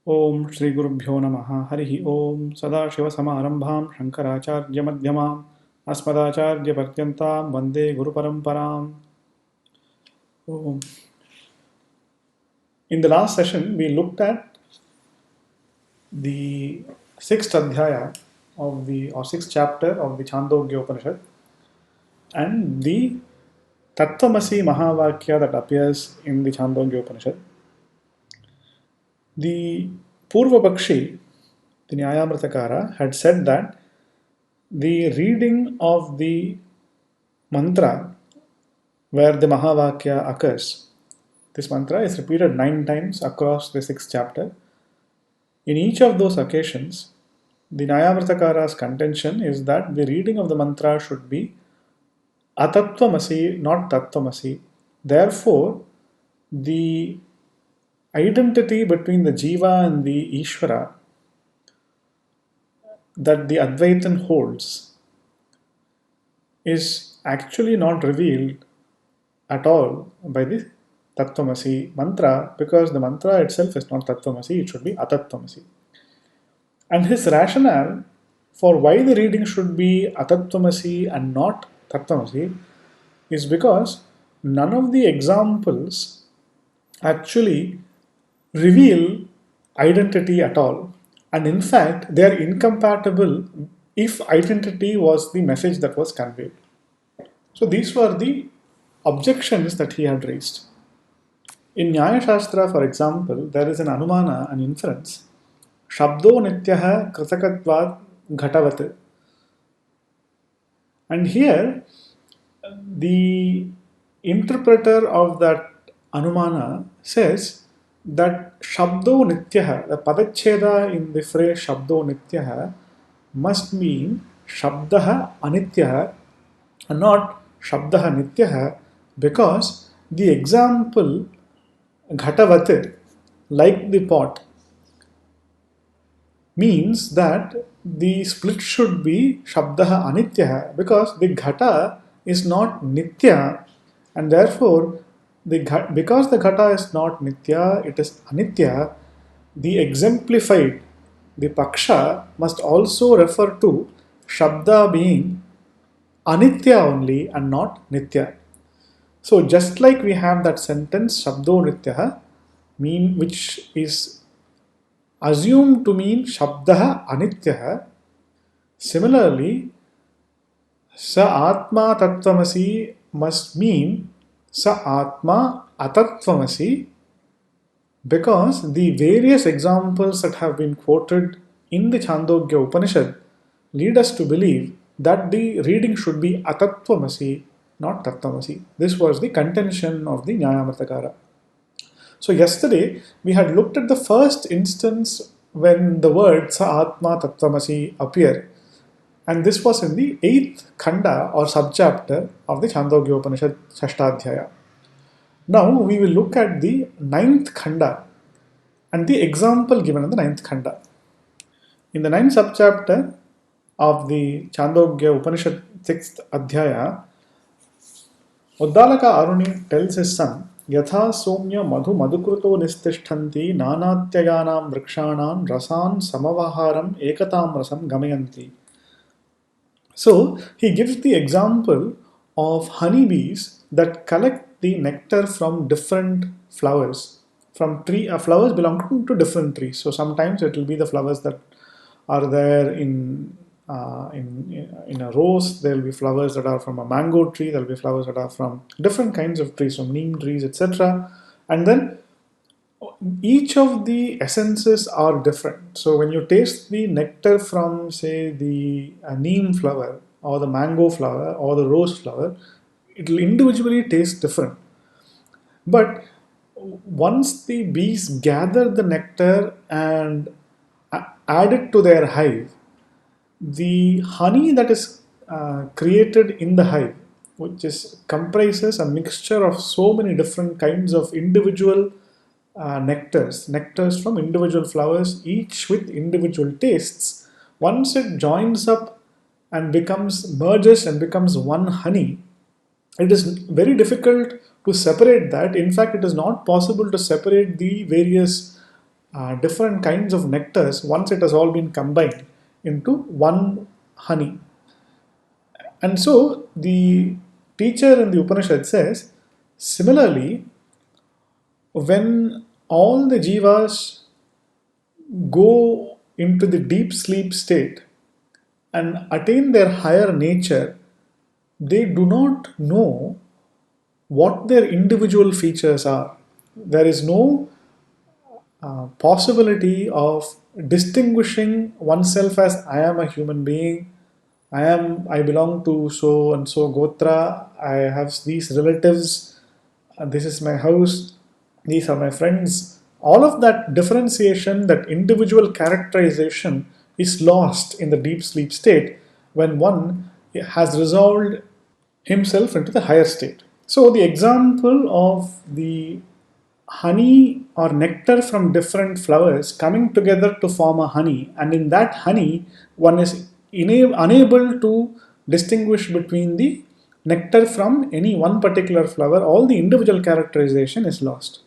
ओम श्री गुरुभ्यो नमः हरिः ओम सदाशिवसमारम्भां शङ्कराचार्यमध्यमाम् अस्मदाचार्यपर्यन्तां वन्दे गुरुपरम्पराम्. Om. In the last session, we looked at the sixth adhyaya or sixth chapter of the Chandogya Upanishad and the Tattvamasi Mahavakya that appears in the Chandogya Upanishad. The Purva Pakshi, the Nyayamritakara, had said that the reading of the mantra where the Mahavakya occurs, this mantra is repeated 9 times across the 6th chapter. In each of those occasions, the Nyayamritakara's contention is that the reading of the mantra should be Atatvamasi, not Tattvamasi. Therefore, the identity between the Jiva and the Ishvara that the Advaitin holds is actually not revealed at all by the Tattvamasi mantra, because the mantra itself is not Tattvamasi, it should be Atattvamasi. And his rationale for why the reading should be Atattvamasi and not Tattvamasi is because none of the examples actually reveal identity at all. And in fact, they are incompatible if identity was the message that was conveyed. So these were the objections that he had raised. In Nyaya Shastra, for example, there is an anumana, an inference. Shabdo nityaha kritakatvat ghatavat. And here, the interpreter of that anumana says that Shabdo nityaha, the padacheda in the phrase Shabdo nityaha, must mean Shabdaha anityaha and not Shabdaha nityaha, because the example Ghatavat, like the pot, means that the split should be Shabdaha Anityaha, because the Ghata is not Nitya, and therefore because the Ghata is not Nitya, it is Anitya, the exemplified, the Paksha must also refer to Shabda being Anitya only and not Nitya. So just like we have that sentence Shabdo Nityaha, which is assumed to mean Shabdaha Anityaha, similarly Sa Atma Tattvamasi must mean Sa Atma Atattvamasi, because the various examples that have been quoted in the Chandogya Upanishad lead us to believe that the reading should be Atattvamasi, not Tattvamasi. This was the contention of the Nyayamritakara. So yesterday we had looked at the first instance when the word Sa Atma Tattvamasi appear, and this was in the 8th khanda or subchapter of the Chandogya Upanishad Shashtadhyaya. Now we will look at the 9th khanda and the example given in the 9th khanda. In the 9th subchapter of the Chandogya Upanishad 6th adhyaya, Uddalaka Aruni tells his son, Yatha Somya Madhu Madhukruto Nistishtanti Nanatyayanam Vrikshanam Rasan Samavaharam Ekatam Rasam Gamayanti. So he gives the example of honeybees that collect the nectar from different flowers. From flowers belonging to different trees. So sometimes it will be the flowers that are there in a rose. There will be flowers that are from a mango tree. There will be flowers that are from different kinds of trees, from neem trees, etc. And then each of the essences are different. So when you taste the nectar from, say, the neem flower or the mango flower or the rose flower, it will individually taste different. But once the bees gather the nectar and add it to their hive, the honey that is created in the hive, which comprises a mixture of so many different kinds of individual nectars from individual flowers, each with individual tastes. Once it joins up and merges and becomes one honey, it is very difficult to separate that. In fact, it is not possible to separate the various different kinds of nectars once it has all been combined into one honey. And so the teacher in the Upanishad says, similarly, when all the jivas go into the deep sleep state and attain their higher nature, they do not know what their individual features are. There is no possibility of distinguishing oneself as I am a human being, I belong to so and so gotra, I have these relatives, this is my house, these are my friends. All of that differentiation, that individual characterization is lost in the deep sleep state when one has resolved himself into the higher state. So the example of the honey or nectar from different flowers coming together to form a honey, and in that honey one is unable to distinguish between the nectar from any one particular flower. All the individual characterization is lost.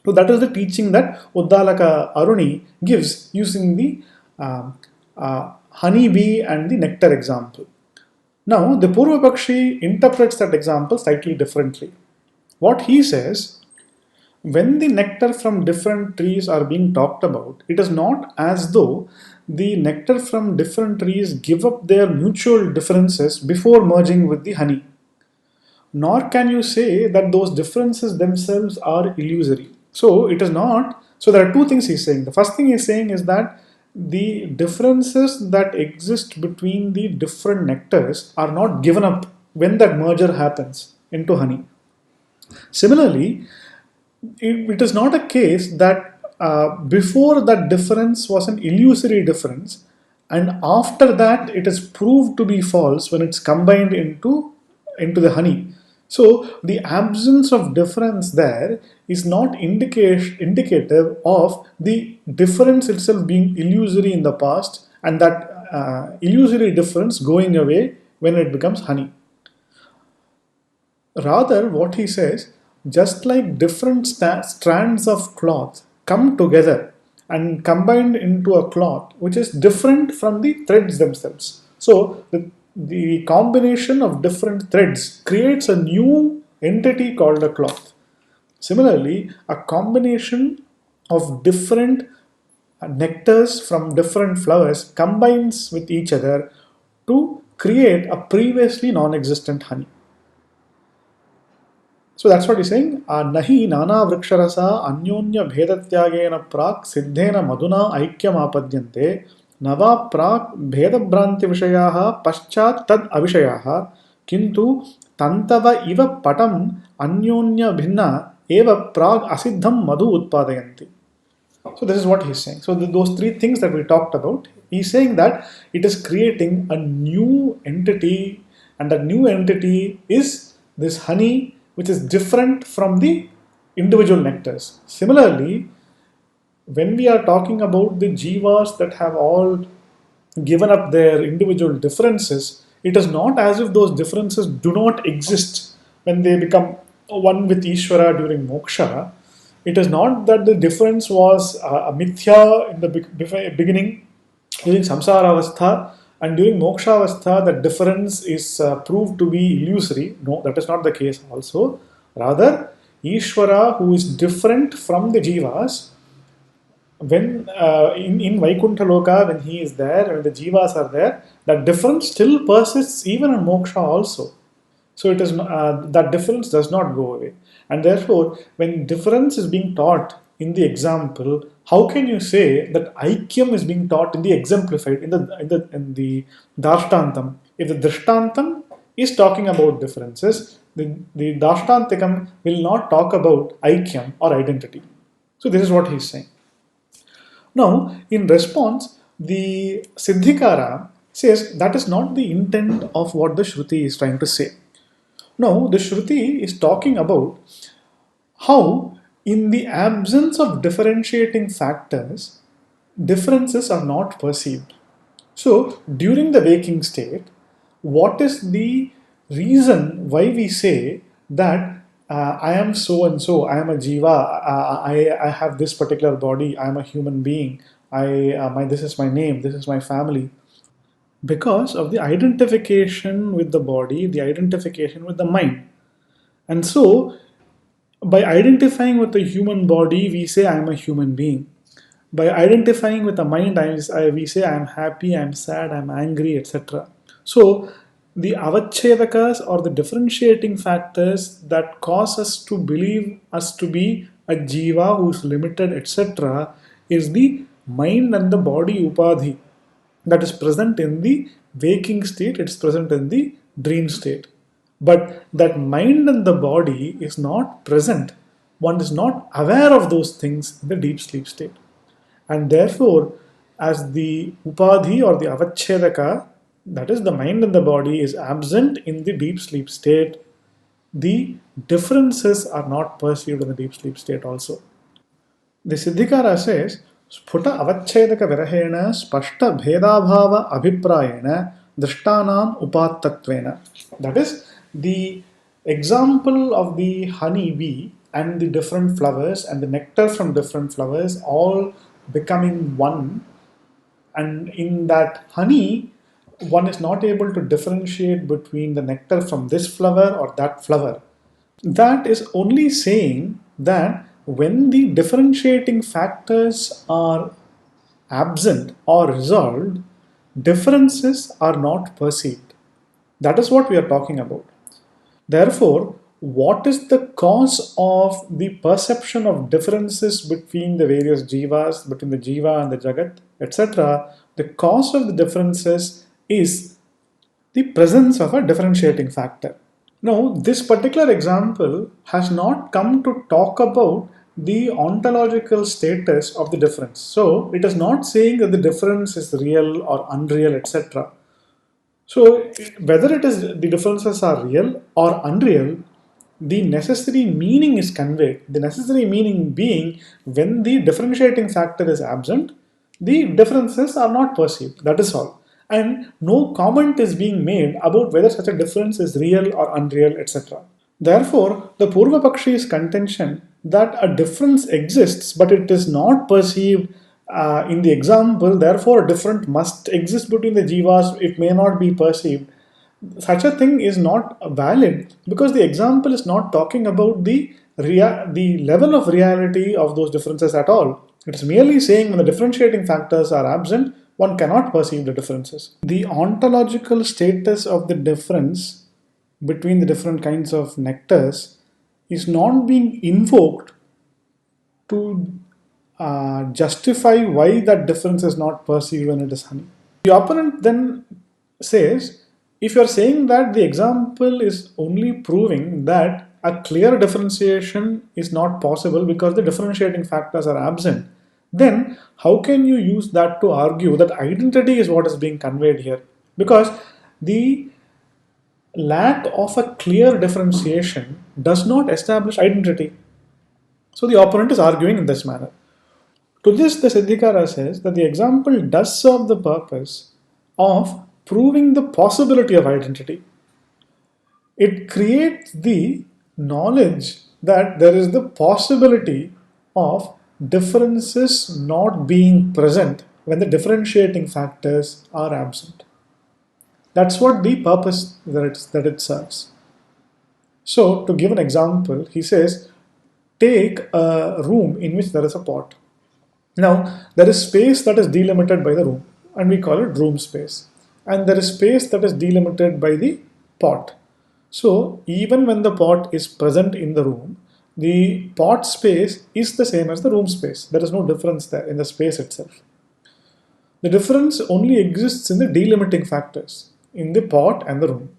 So that is the teaching that Uddalaka Aruni gives using the honey bee and the nectar example. Now the Purvapakshi interprets that example slightly differently. What he says, when the nectar from different trees are being talked about, it is not as though the nectar from different trees give up their mutual differences before merging with the honey. Nor can you say that those differences themselves are illusory. So it is not. So there are two things he's saying. The first thing he's saying is that the differences that exist between the different nectars are not given up when that merger happens into honey. Similarly, it is not a case that before that difference was an illusory difference, and after that it is proved to be false when it's combined into the honey. So the absence of difference there is not indicative of the difference itself being illusory in the past, and that illusory difference going away when it becomes honey. Rather, what he says, just like different strands of cloth come together and combined into a cloth which is different from the threads themselves. So, the combination of different threads creates a new entity called a cloth. Similarly, a combination of different nectars from different flowers combines with each other to create a previously non-existent honey. So that's what he's saying. Nahi nana vriksharasa anyonya bhedatyagena prak siddhena maduna aikyam apadyante nava prak bhedabhranti vishayaha paschat tad avishayaha kintu tantava iva patam anyonya bhinna eva prag asiddham madhu utpadayanti. So this is what he's saying. So those three things that we talked about, he's saying that it is creating a new entity, and that new entity is this honey, which is different from the individual nectars. Similarly, when we are talking about the jivas that have all given up their individual differences, it is not as if those differences do not exist when they become one with Ishvara during moksha. It is not that the difference was a mithya in the beginning during samsara avastha, and during moksha avastha that difference is proved to be illusory. No, that is not the case also. Rather, Ishvara, who is different from the jivas, when in Vaikuntha Loka, when he is there, when the jivas are there, that difference still persists even in moksha also. So it is that difference does not go away, and therefore, when difference is being taught in the example, how can you say that aikyam is being taught in the exemplified in the darshtantam? If the drishtantam is talking about differences, the darshtantikam will not talk about aikyam or identity. So this is what he is saying. Now, in response, the Siddhikara says that is not the intent of what the Shruti is trying to say. No, the Shruti is talking about how, in the absence of differentiating factors, differences are not perceived. So, during the waking state, what is the reason why we say that I am so and so. I am a jiva. I have this particular body. I am a human being. This is my name. This is my family. Because of the identification with the body, the identification with the mind. And so, by identifying with the human body, we say I am a human being. By identifying with the mind, we say I am happy, I am sad, I am angry, etc. So, the avachhedakas or the differentiating factors that cause us to believe us to be a jiva who is limited, etc., is the mind and the body upadhi that is present in the waking state, it's present in the dream state. But that mind and the body is not present. One is not aware of those things in the deep sleep state. And therefore, as the upadhi or the avachedaka, that is the mind and the body, is absent in the deep sleep state, the differences are not perceived in the deep sleep state also. The Siddhikara says, Sphuta avachedaka virahena spashta bhedabhava abhiprayena drishtanam upattatvena. That is, the example of the honey bee and the different flowers and the nectar from different flowers all becoming one, and in that honey one is not able to differentiate between the nectar from this flower or that flower. That is only saying that when the differentiating factors are absent or resolved, differences are not perceived. That is what we are talking about. Therefore, what is the cause of the perception of differences between the various jivas, between the jiva and the jagat, etc.? The cause of the differences is the presence of a differentiating factor. Now, this particular example has not come to talk about the ontological status of the difference. So, it is not saying that the difference is real or unreal, etc. So, whether it is the differences are real or unreal, the necessary meaning is conveyed. The necessary meaning being when the differentiating factor is absent, the differences are not perceived. That is all. And no comment is being made about whether such a difference is real or unreal, etc. Therefore, the Purva Pakshi's contention that a difference exists but it is not perceived in the example, therefore a difference must exist between the jivas, it may not be perceived. Such a thing is not valid because the example is not talking about the level of reality of those differences at all. It's merely saying when the differentiating factors are absent, one cannot perceive the differences. The ontological status of the difference between the different kinds of nectars is not being invoked to justify why that difference is not perceived when it is honey. The opponent then says, if you are saying that the example is only proving that a clear differentiation is not possible because the differentiating factors are absent, then how can you use that to argue that identity is what is being conveyed here? Because the lack of a clear differentiation does not establish identity. So the opponent is arguing in this manner. To this, the Siddhikara says that the example does serve the purpose of proving the possibility of identity. It creates the knowledge that there is the possibility of differences not being present when the differentiating factors are absent. That's what the purpose that it serves. So, to give an example, he says, take a room in which there is a pot. Now, there is space that is delimited by the room, and we call it room space. And there is space that is delimited by the pot. So, even when the pot is present in the room, the pot space is the same as the room space. There is no difference there in the space itself. The difference only exists in the delimiting factors, in the pot and the room.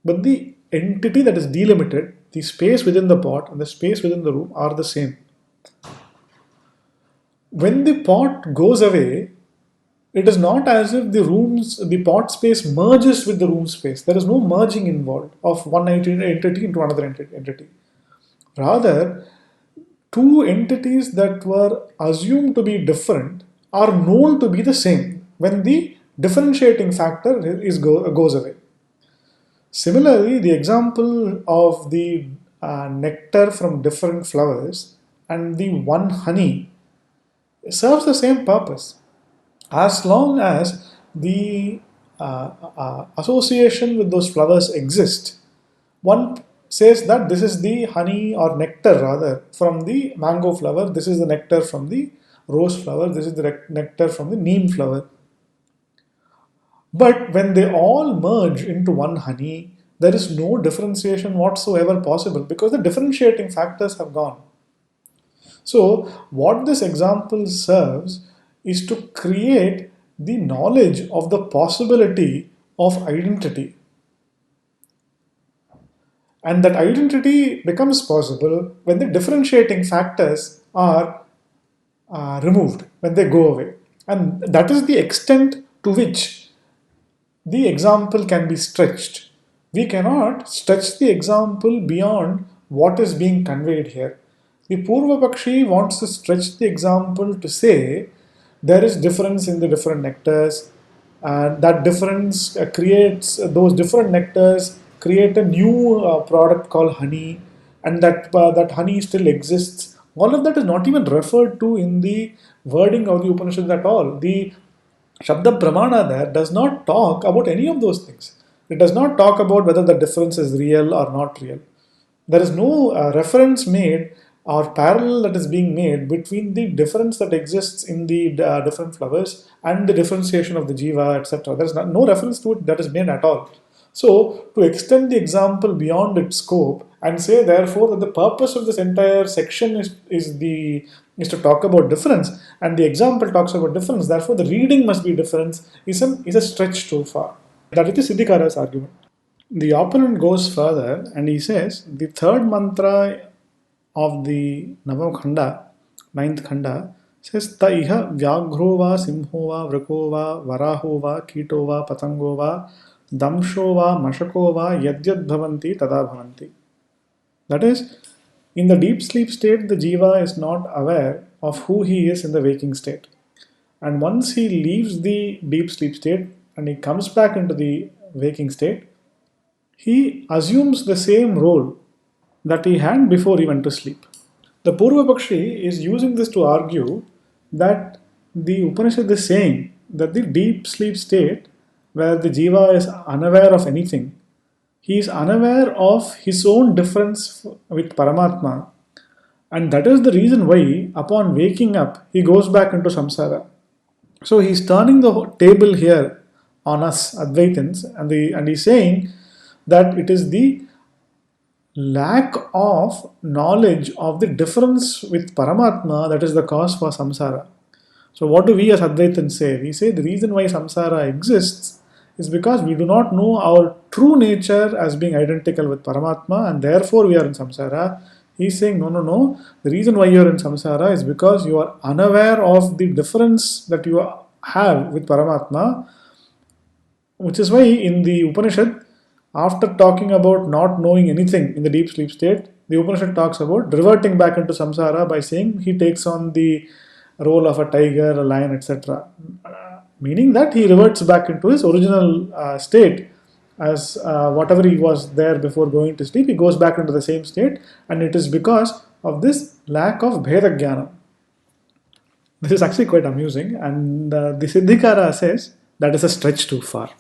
But the entity that is delimited, the space within the pot and the space within the room are the same. When the pot goes away, it is not as if the pot space merges with the room space. There is no merging involved of one entity into another entity. Rather, two entities that were assumed to be different are known to be the same when the differentiating factor goes away. Similarly, the example of the nectar from different flowers and the one honey serves the same purpose. As long as the association with those flowers exists, one says that this is the honey or nectar rather from the mango flower, this is the nectar from the rose flower, this is the nectar from the neem flower. But when they all merge into one honey, there is no differentiation whatsoever possible because the differentiating factors have gone. So, what this example serves is to create the knowledge of the possibility of identity. And that identity becomes possible when the differentiating factors are removed, when they go away. And that is the extent to which the example can be stretched. We cannot stretch the example beyond what is being conveyed here. The Purva Pakshi wants to stretch the example to say there is difference in the different nectars, and that difference creates those different nectars create a new product called honey, and that honey still exists. All of that is not even referred to in the wording of the Upanishad at all. The Shabda Pramana there does not talk about any of those things. It does not talk about whether the difference is real or not real. There is no reference made or parallel that is being made between the difference that exists in the different flowers and the differentiation of the jiva, etc. There is no reference to it that is made at all. So, to extend the example beyond its scope and say, therefore, that the purpose of this entire section is to talk about difference, and the example talks about difference, therefore, the reading must be different, is a stretch too far. That is Siddhikara's argument. The opponent goes further and he says the third mantra of the Navam Khanda, ninth Khanda, says Ta iha vyagro va simho va vrako va varaho va kito va patango va damsho va mashako va yadyad bhavanti tada bhavanti. That is, in the deep sleep state, the jiva is not aware of who he is in the waking state. And once he leaves the deep sleep state and he comes back into the waking state, he assumes the same role that he had before he went to sleep. The Purva Pakshi is using this to argue that the Upanishad is saying that the deep sleep state, where the jiva is unaware of anything, he is unaware of his own difference with Paramatma, and that is the reason why, upon waking up, he goes back into samsara. So he's turning the table here on us Advaitins, and he's saying that it is the lack of knowledge of the difference with Paramatma that is the cause for samsara. So what do we as Advaitins say? We say the reason why samsara exists is because we do not know our true nature as being identical with Paramatma, and therefore we are in samsara. He's saying, no. The reason why you are in samsara is because you are unaware of the difference that you have with Paramatma, which is why in the Upanishad, after talking about not knowing anything in the deep sleep state, the Upanishad talks about reverting back into samsara by saying he takes on the role of a tiger, a lion, etc. Meaning that he reverts back into his original state as whatever he was there before going to sleep, he goes back into the same state, and it is because of this lack of Bheda Jnana. This is actually quite amusing, and the Siddhikara says that is a stretch too far.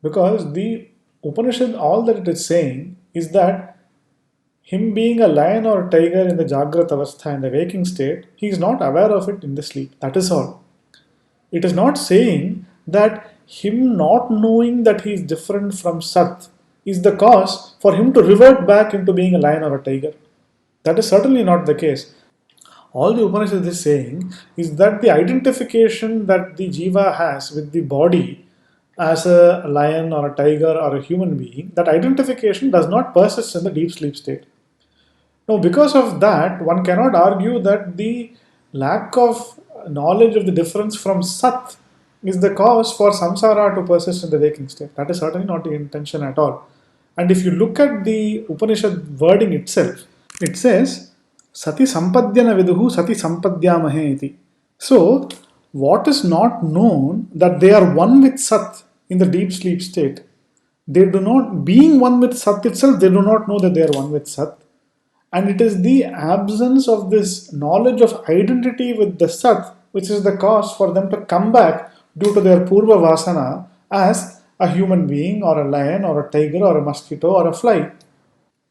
Because the Upanishad, all that it is saying is that him being a lion or a tiger in the Jagrat Avastha, in the waking state, he is not aware of it in the sleep. That is all. It is not saying that him not knowing that he is different from Sat is the cause for him to revert back into being a lion or a tiger. That is certainly not the case. All the Upanishad is saying is that the identification that the jiva has with the body as a lion or a tiger or a human being, that identification does not persist in the deep sleep state. Now, because of that, one cannot argue that the lack of knowledge of the difference from Sat is the cause for samsara to persist in the waking state. That is certainly not the intention at all. And if you look at the Upanishad wording itself, it says, Sati sampadhyana viduhu sati sampadhyamahe iti. So, what is not known that they are one with Sat in the deep sleep state. They do not, being one with Sat itself, they do not know that they are one with Sat. And it is the absence of this knowledge of identity with the Sat which is the cause for them to come back due to their Purva Vasana as a human being or a lion or a tiger or a mosquito or a fly.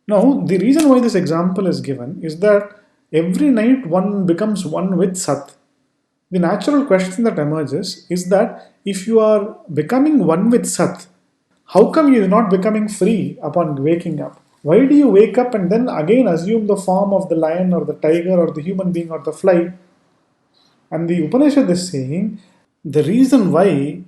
Now, the reason why this example is given is that every night one becomes one with Sat. The natural question that emerges is that if you are becoming one with Sat, how come you are not becoming free upon waking up? Why do you wake up and then again assume the form of the lion or the tiger or the human being or the fly? And the Upanishad is saying the reason why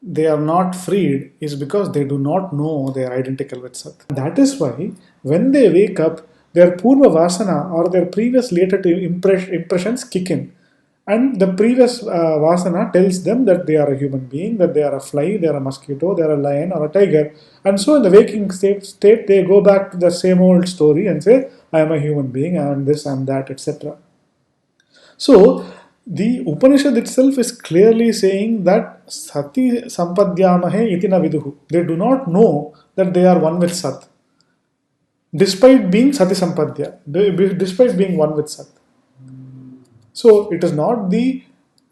they are not freed is because they do not know they are identical with Sat. That is why when they wake up, their Purva Vasana or their previous later impressions kick in. And the previous Vasana tells them that they are a human being, that they are a fly, they are a mosquito, they are a lion or a tiger. And so in the waking state they go back to the same old story and say, I am a human being, I am this, I am that, etc. So, the Upanishad itself is clearly saying that Sati Sampadhyamahe iti na viduhu. They do not know that they are one with Sat, despite being Sati Sampadhya, despite being one with Sat. So, it is not the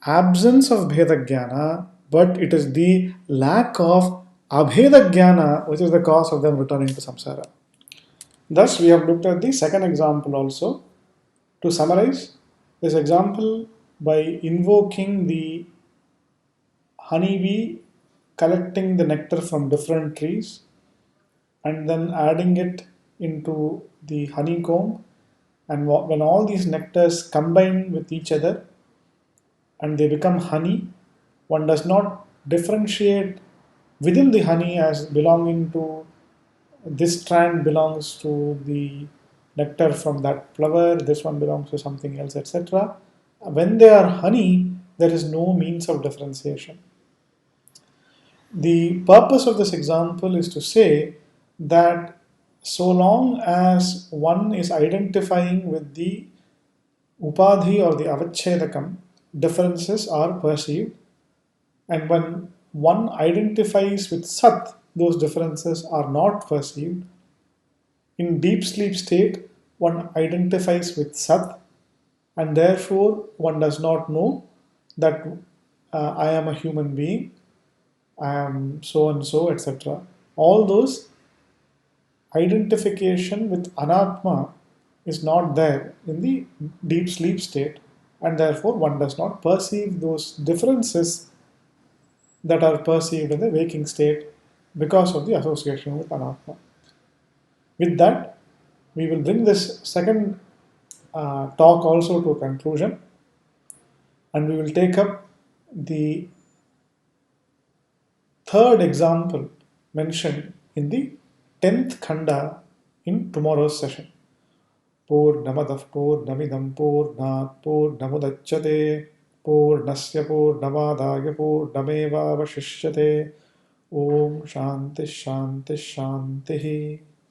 absence of Bheda Jnana, but it is the lack of Abheda Jnana which is the cause of them returning to samsara. Thus, we have looked at the second example also. To summarize, this example by invoking the honeybee collecting the nectar from different trees and then adding it into the honeycomb, and when all these nectars combine with each other and they become honey, one does not differentiate within the honey as belonging to this strand belongs to the nectar from that flower, this one belongs to something else, etc. When they are honey, there is no means of differentiation. The purpose of this example is to say that so long as one is identifying with the upadhi or the avachedakam, differences are perceived, and when one identifies with sat, those differences are not perceived. In deep sleep state, one identifies with sat, and therefore one does not know that I am a human being, I am so and so, etc. All those identification with anatma is not there in the deep sleep state, and therefore one does not perceive those differences that are perceived in the waking state because of the association with anatma. With that, we will bring this second talk also to a conclusion, and we will take up the third example mentioned in the 10th khanda in tomorrow's session. Purnamadav Purnamidam Purnat Purnamudachyate Purnasya Purnamadaya Purnameva Vashishyate. Om Shanti Shanti Shanti.